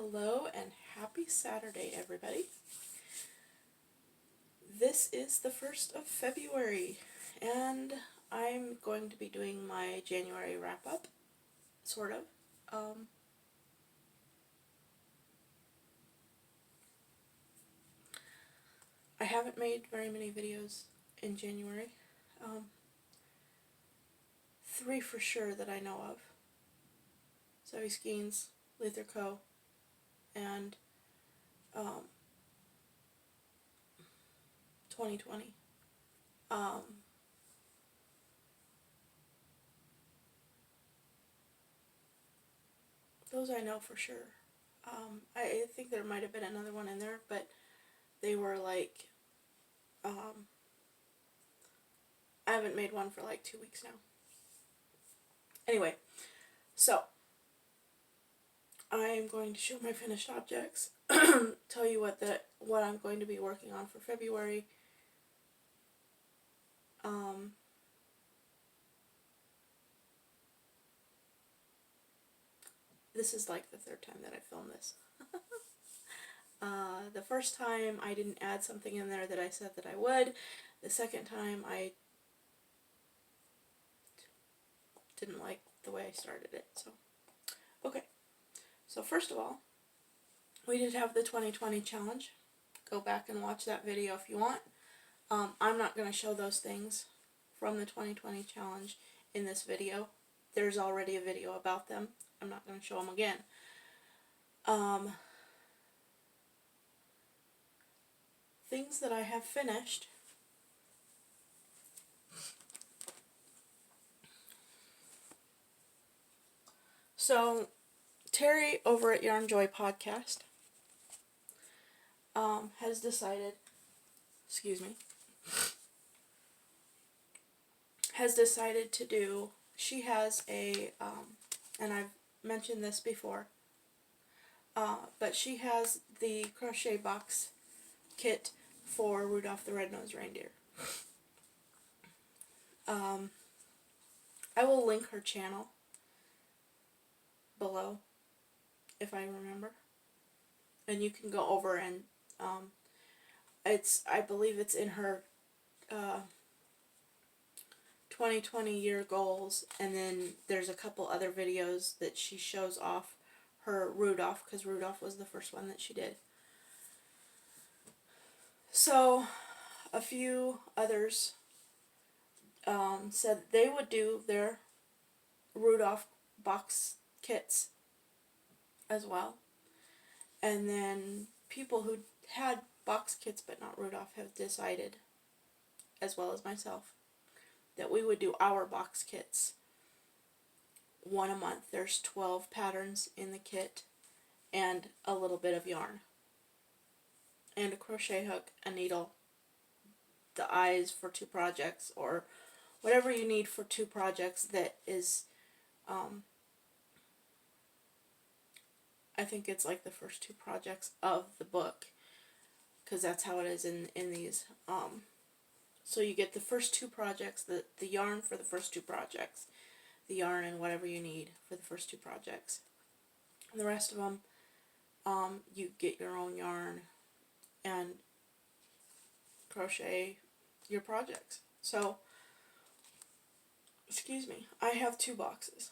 Hello and happy Saturday, everybody. This is the 1st of February, and I'm going to be doing my January wrap-up, sort of. I haven't made very many videos in January. 3 for sure that I know of. Zoe Skeens, Luther Co., and 2020. Those I know for sure. I think there might have been another one in there, but they were like, I haven't made one for like 2 weeks now. Anyway, so I am going to show my finished objects, tell you what I'm going to be working on for February. This is like the 3rd time that I filmed this. The first time I didn't add something in there that I said that I would. The second time I didn't like the way I started it. So, okay. So first of all, we did have the 2020 challenge. Go back and watch that video if you want. I'm not going to show those things from the 2020 challenge in this video. There's already a video about them. I'm not going to show them again. Things that I have finished. So, Terry over at Yarn Joy Podcast has decided, to do, she has a, and I've mentioned this before, but she has the crochet box kit for Rudolph the Red-Nosed Reindeer. I will link her channel below if I remember, and you can go over and I believe it's in her 2020 year goals, and then there's a couple other videos that she shows off her Rudolph, because Rudolph was the first one that she did. So a few others said they would do their Rudolph box kits as well, and then people who had box kits but not Rudolph have decided, as well as myself, that we would do our box kits one a month. There's 12 patterns in the kit and a little bit of yarn and a crochet hook, a needle, the eyes for 2 projects, or whatever you need for 2 projects that is, I think it's like the first 2 projects of the book, because that's how it is in these. So you get the first 2 projects, the yarn for the first 2 projects, the yarn and whatever you need for the first 2 projects. And the rest of them, you get your own yarn and crochet your projects. So, I have 2 boxes.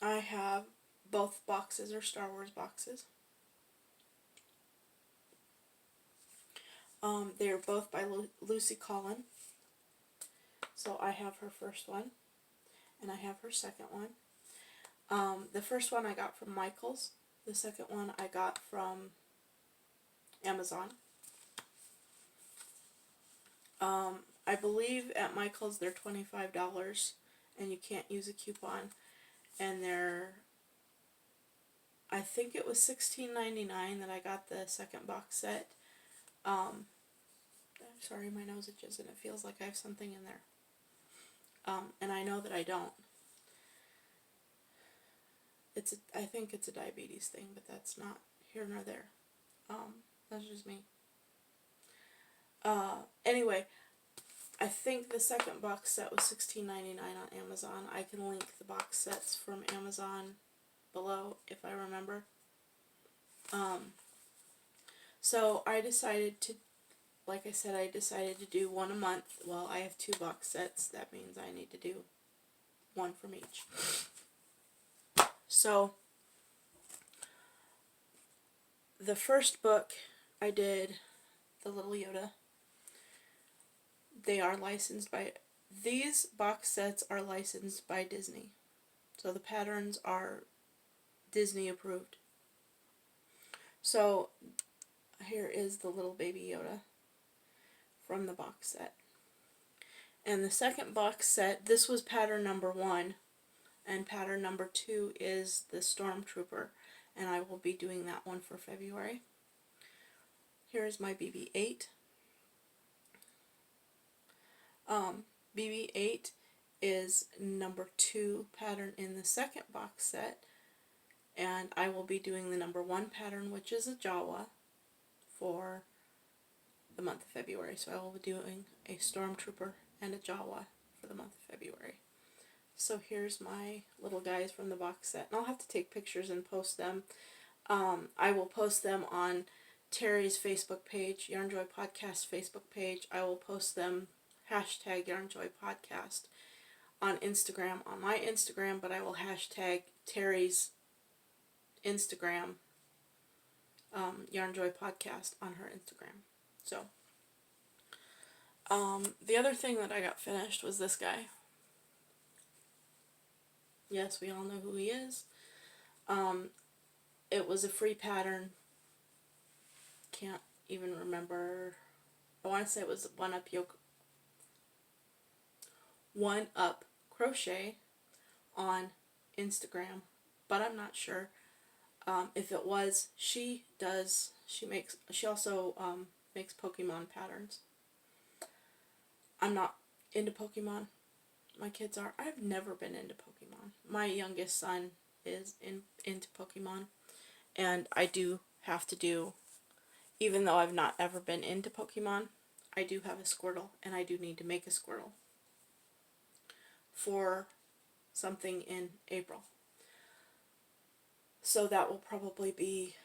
I have both boxes are Star Wars boxes. They're both by Lucy Collin. So I have her first one, and I have her second one. The first one I got from Michaels. The second one I got from Amazon. I believe at Michaels they're $25, and you can't use a coupon. And I think it was $16.99 that I got the second box set. I'm sorry, my nose itches and it feels like I have something in there. And I know that I don't. I think it's a diabetes thing, but that's not here nor there. That's just me. Anyway, I think the second box set was $16.99 on Amazon. I can link the box sets from Amazon below if I remember. So I decided to, like I said, I decided to do one a month. Well, I have 2 box sets. That means I need to do one from each. So the first book I did, The Little Yoda. They are licensed by, these box sets are licensed by Disney. So the patterns are Disney approved. So here is the little baby Yoda from the box set. And the second box set, this was pattern number 1, and pattern number 2 is the Stormtrooper, and I will be doing that one for February. Here is my BB-8. BB-8 is number 2 pattern in the second box set, and I will be doing the number 1 pattern, which is a Jawa, for the month of February. So I will be doing a Stormtrooper and a Jawa for the month of February. So here's my little guys from the box set, and I'll have to take pictures and post them. I will post them on Terry's Facebook page, Yarn Joy Podcast Facebook page. I will post them hashtag Yarn Joy Podcast on Instagram, on my Instagram, but I will hashtag Terry's Instagram, Yarn Joy Podcast, on her Instagram. So, the other thing that I got finished was this guy. Yes, we all know who he is. It was a free pattern. Can't even remember. I want to say it was One Up Crochet on Instagram, but I'm not sure. If it was, she also makes Pokemon patterns. I'm not into Pokemon. My kids are. I've never been into Pokemon. My youngest son is into Pokemon, and I do have to do, even though I've not ever been into Pokemon, I do have a Squirtle, and I do need to make a Squirtle for something in April. So that will probably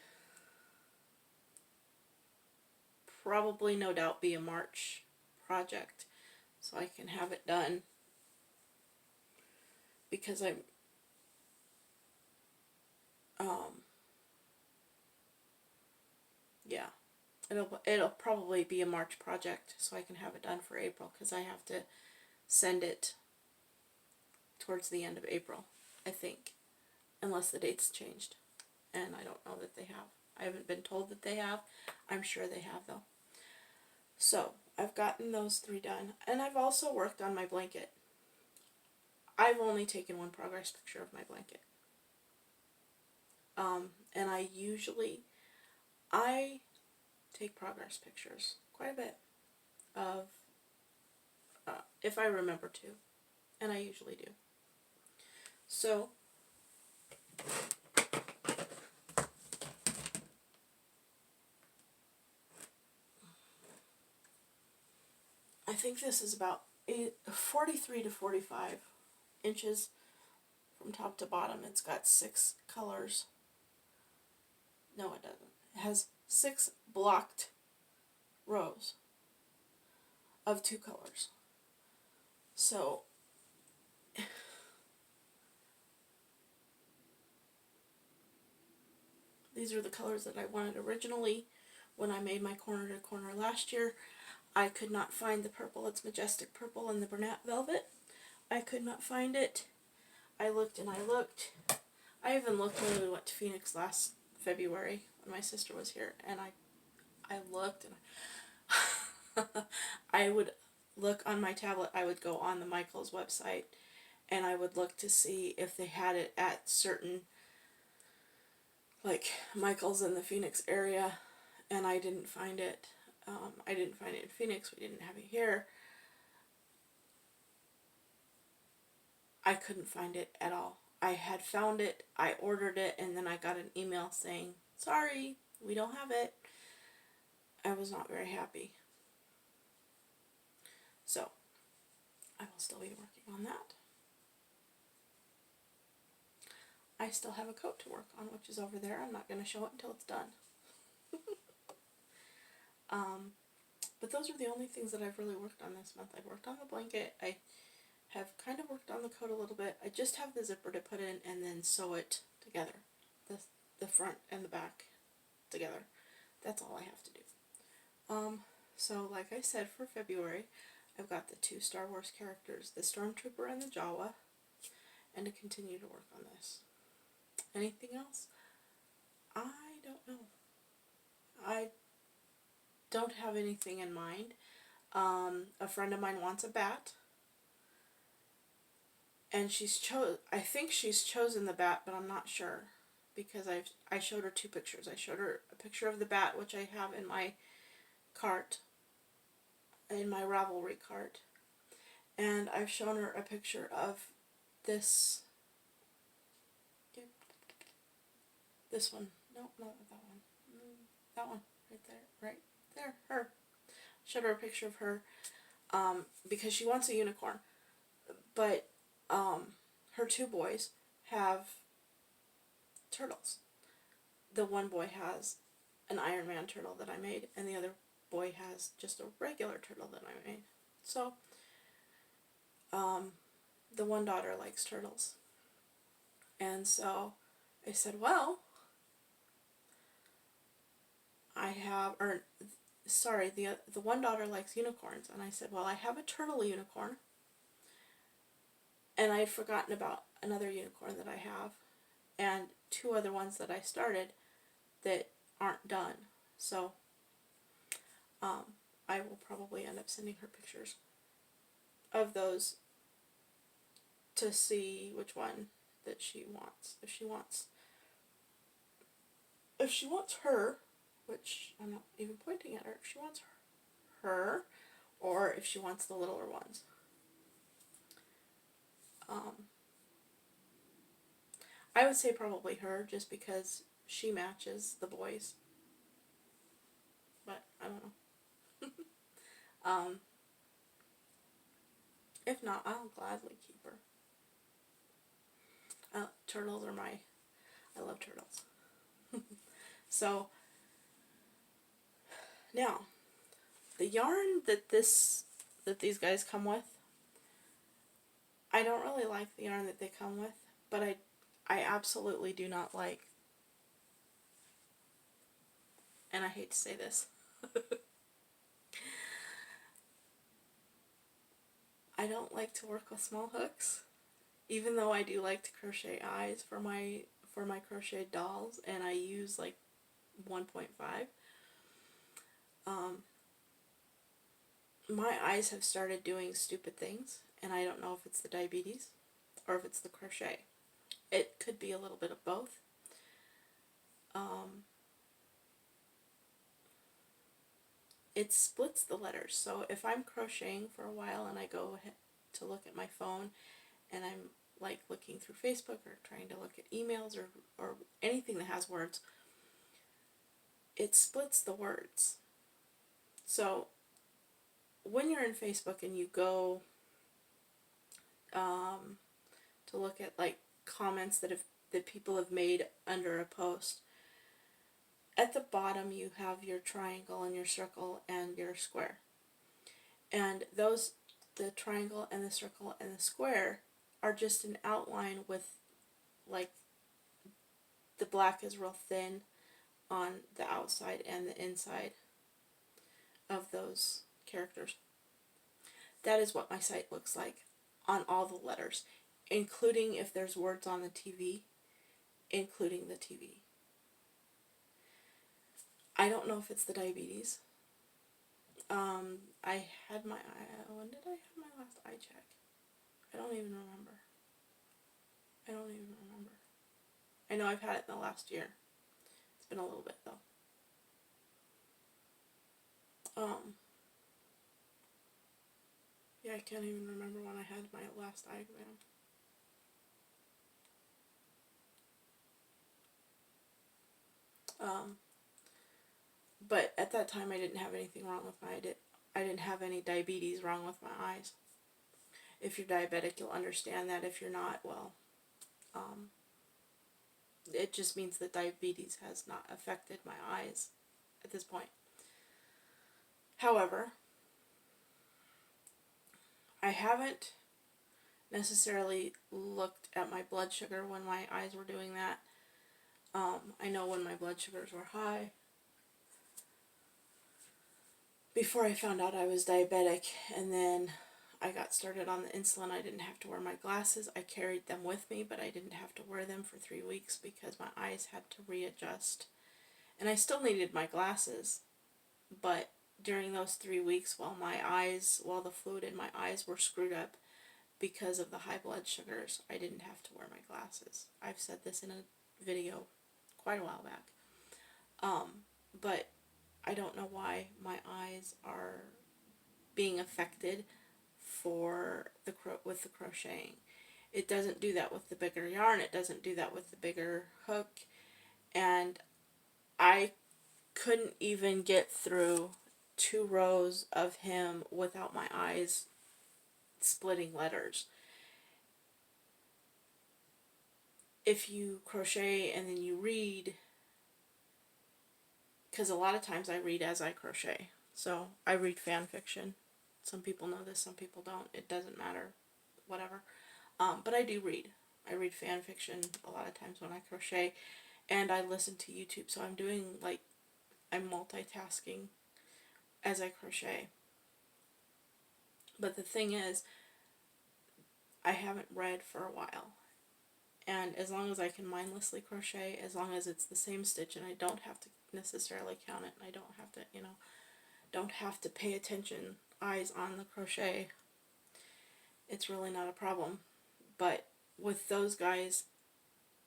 no doubt be a March project, so I can have it done, because yeah, it'll probably be a March project, so I can have it done for April, because I have to send it towards the end of April, I think, unless the date's changed, and I don't know that they have. I haven't been told that they have. I'm sure they have, though. So I've gotten those 3 done, and I've also worked on my blanket. I've only taken one progress picture of my blanket. And I take progress pictures quite a bit of, if I remember to, and I usually do. So, I think this is about 43 to 45 inches from top to bottom. It's got 6 colors. No, it doesn't. It has 6 blocked rows of 2 colors. So, these are the colors that I wanted originally when I made my corner to corner last year. I could not find the purple. It's Majestic Purple and the Bernat Velvet. I could not find it. I looked and I looked. I even looked when we went to Phoenix last February when my sister was here, and I looked, and I would look on my tablet. I would go on the Michaels website, and I would look to see if they had it at certain, like, Michaels in the Phoenix area, and I didn't find it. I didn't find it in Phoenix. We didn't have it here. I couldn't find it at all. I had found it, I ordered it, and then I got an email saying, sorry, we don't have it. I was not very happy. So, I will still be working on that. I still have a coat to work on, which is over there. I'm not going to show it until it's done. But those are the only things that I've really worked on this month. I've worked on the blanket. I have kind of worked on the coat a little bit. I just have the zipper to put in and then sew it together. The front and the back together. That's all I have to do. So like I said, for February, I've got the 2 Star Wars characters, the Stormtrooper and the Jawa, and to continue to work on this. Anything else? I don't know. I don't have anything in mind. A friend of mine wants a bat, and I think she's chosen the bat, but I'm not sure, because I showed her 2 pictures. I showed her a picture of the bat, which I have in my cart, in my Ravelry cart, and I've shown her a picture of this one. No, not that one. That one right there, her. Showed her a picture of her, because she wants a unicorn, but her 2 boys have turtles. The one boy has an Iron Man turtle that I made, and the other boy has just a regular turtle that I made. So, the one daughter likes turtles. And so, I said, well, the one daughter likes unicorns, and I said, well, I have a turtle unicorn, and I had forgotten about another unicorn that I have, and 2 other ones that I started that aren't done. So, I will probably end up sending her pictures of those to see which one that she wants. If she wants her, which I'm not even pointing at her, if she wants her, or if she wants the littler ones. I would say probably her, just because she matches the boys. But I don't know. If not, I'll gladly keep her. Turtles are I love turtles. So, now, the yarn that these guys come with, I don't really like the yarn that they come with, but I absolutely do not like, and I hate to say this, I don't like to work with small hooks, even though I do like to crochet eyes for my crocheted dolls, and I use like 1.5. My eyes have started doing stupid things, and I don't know if it's the diabetes or if it's the crochet. It could be a little bit of both. It splits the letters, so if I'm crocheting for a while and I go ahead to look at my phone and I'm like looking through Facebook or trying to look at emails or anything that has words, it splits the words. So when you're in Facebook and you go to look at like comments that people have made under a post, at the bottom you have your triangle and your circle and your square. And the triangle and the circle and the square are just an outline with, like, the black is real thin on the outside and the inside of those characters. That is what my site looks like on all the letters, including if there's words on the TV, including the TV. I don't know if it's the diabetes. I had when did I have my last eye check? I don't even remember. I know I've had it in the last year. It's been a little bit though. Yeah, I can't even remember when I had my last eye exam. But at that time I didn't have anything wrong with I didn't have any diabetes wrong with my eyes. If you're diabetic, you'll understand that. If you're not, well, it just means that diabetes has not affected my eyes at this point. However, I haven't necessarily looked at my blood sugar when my eyes were doing that. I know when my blood sugars were high, before I found out I was diabetic, and then I got started on the insulin, I didn't have to wear my glasses. I carried them with me, but I didn't have to wear them for 3 weeks because my eyes had to readjust. And I still needed my glasses, but during those 3 weeks while the fluid in my eyes were screwed up because of the high blood sugars, I didn't have to wear my glasses. I've said this in a video quite a while back. But I don't know why my eyes are being affected with the crocheting. It doesn't do that with the bigger yarn. It doesn't do that with the bigger hook. And I couldn't even get through 2 rows of him without my eyes splitting letters. If you crochet and then you read, because a lot of times I read as I crochet. So I read fan fiction. Some people know this, some people don't. It doesn't matter. Whatever. But I do read. I read fan fiction a lot of times when I crochet. And I listen to YouTube. So I'm multitasking as I crochet. But the thing is, I haven't read for a while. And as long as I can mindlessly crochet, as long as it's the same stitch and I don't have to necessarily count it, and I don't have to, don't have to pay attention, eyes on the crochet, it's really not a problem. But with those guys,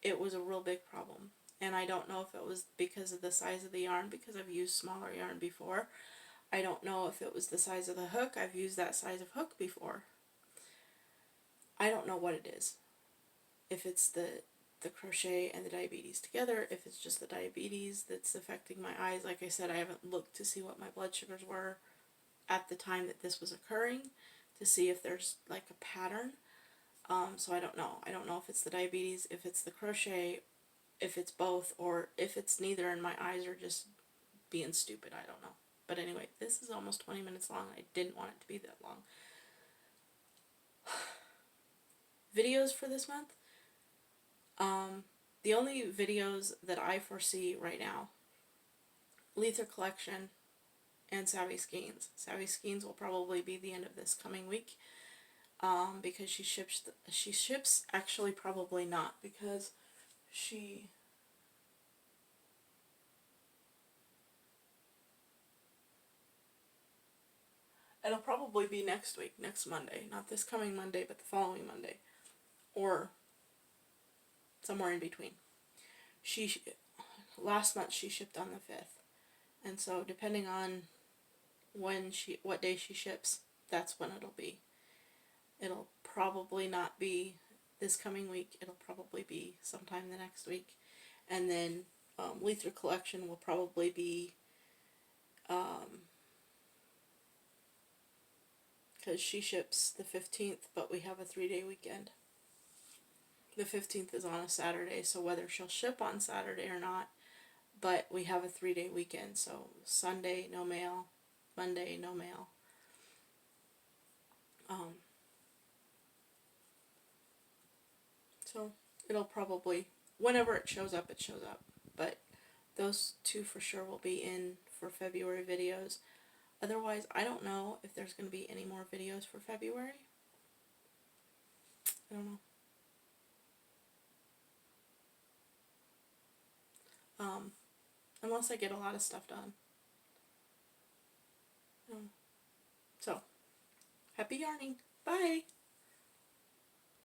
it was a real big problem. And I don't know if it was because of the size of the yarn, because I've used smaller yarn before. I don't know if it was the size of the hook. I've used that size of hook before. I don't know what it is. If it's the crochet and the diabetes together, if it's just the diabetes that's affecting my eyes. Like I said, I haven't looked to see what my blood sugars were at the time that this was occurring to see if there's like a pattern. So I don't know. I don't know if it's the diabetes, if it's the crochet, if it's both, or if it's neither and my eyes are just being stupid. I don't know. But anyway, this is almost 20 minutes long. I didn't want it to be that long. Videos for this month. The only videos that I foresee right now, Letha Collection and Savvy Skeins. Savvy Skeins will probably be the end of this coming week, because she ships, actually probably not, because it'll probably be next week, next Monday, not this coming Monday, but the following Monday, or somewhere in between. Last month she shipped on the 5th, and so depending on what day she ships, that's when it'll be. It'll probably not be this coming week. It'll probably be sometime the next week, and then Letha Collection will probably be, because she ships the 15th, but we have a 3-day weekend. The 15th is on a Saturday, so whether she'll ship on Saturday or not, but we have a 3-day weekend, so Sunday, no mail, Monday, no mail. So it'll probably, whenever it shows up, but those 2 for sure will be in for February videos. Otherwise, I don't know if there's going to be any more videos for February. I don't know. Unless I get a lot of stuff done. So, happy yarning. Bye!